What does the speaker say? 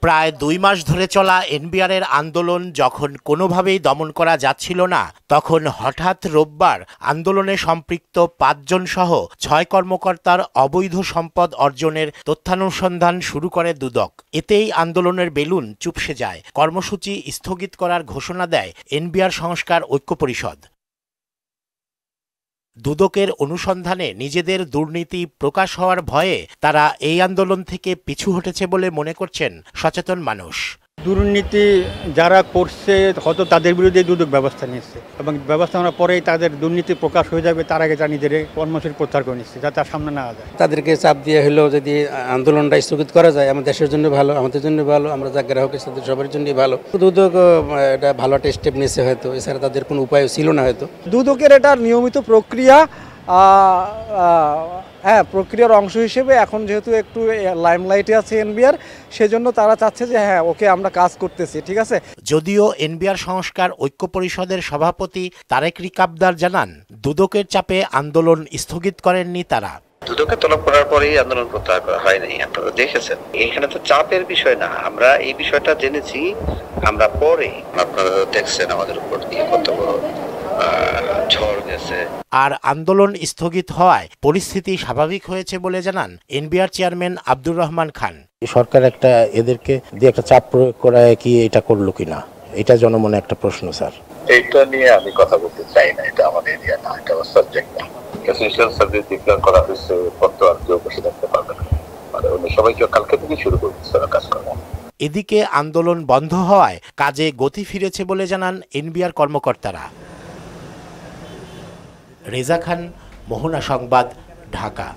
প্রায় 2 মাস ধরে চলা এনবিআরের আন্দোলন যখন কোনোভাবেই দমন করা যাচ্ছিল না, তখন হঠাৎ রোববার আন্দোলনে সম্পৃক্ত 5 জন সহ 6 কর্মকর্তার অবৈধ সম্পদ অর্জনের তথ্যানুসন্ধান শুরু করে দুদক। এতেই আন্দোলনের বেলুন চুপসে যায়। কর্মসূচি স্থগিত করার ঘোষণা দেয় এনবিআর সংস্কার ঐক্য পরিষদ। দুদকের অনুসন্ধানে নিজেদের দুর্নীতি প্রকাশ হওয়ার ভয়ে তারা এই আন্দোলন থেকে পিছু হটেছে বলে মনে করছেন সচেতন মানুষ। দুর্নীতি যারা করছে হয়তো তাদের বিরুদ্ধে দুদক ব্যবস্থা নিয়েছে এবং ব্যবস্থা নেওয়ার পরেই তাদের দুর্নীতি প্রকাশ হয়ে যাবে, তার আগে নিজেদের কর্মসূচি প্রত্যাহার করে নিচ্ছে যাতে আর সামনে না যায়। তাদেরকে চাপ দিয়ে হলেও যদি আন্দোলনটা স্থগিত করা যায় আমার দেশের জন্য ভালো, আমাদের জন্য ভালো, আমরা যা গ্রাহক তাদের সবার জন্যই ভালো। দুদক এটা ভালো একটা স্টেপ নিয়েছে হয়তো, এছাড়া তাদের কোনো উপায় ছিল না হয়তো। দুদকের এটা নিয়মিত প্রক্রিয়া, হ্যাঁ, প্রক্রিয়ার অংশ হিসেবে এখন যেহেতু একটু লাইমলাইটে আছে এনবিআর, সেজন্য তারা চাচ্ছে যে হ্যাঁ ওকে আমরা কাজ করতেছি, ঠিক আছে। যদিও এনবিআর সংস্কার ঐক্য পরিষদের সভাপতি তারেক রিকাবদার জানান, দুদকের চাপে আন্দোলন স্থগিত করেননি তারা। দুদকে তলব করার পরেই আন্দোলন প্রত্যাহার করা হয়নি। আপনারা দেখেছেন এখানে তো চাপের বিষয় না, আমরা এই বিষয়টা জেনেছি আমরা পরে। আপনারা দেখছেন আমাদের উপর দিয়ে কত বড় ঝড় গেছে। আর আন্দোলন স্থগিত হওয়ায় পরিস্থিতি স্বাভাবিক হয়েছে বলে জানান এনবিআর চেয়ারম্যান আব্দুর রহমান খান। সরকার এদেরকে দিয়ে একটা চাপ প্রয়োগ করায় কি এটা করলো কিনা, এটা জনমনে একটা প্রশ্ন স্যার। এটা নিয়ে আমি কথা বলতে চাই না, এটা আমাদের এরিয়া না, এটা আমার সাবজেক্ট না। এসেনশিয়াল সার্ভিস ডিক্লেয়ার করা হয়েছে, পত্র আর কেউ বসে থাকতে পারবে না, মানে অন্য সবাইকে কালকে থেকে শুরু করছে কাজ করা। এদিকে আন্দোলন বন্ধ হওয়ায় কাজে গতি ফিরেছে বলে জানান এনবিআর কর্মকর্তারা। রেজা খান, মোহনা সংবাদ, ঢাকা।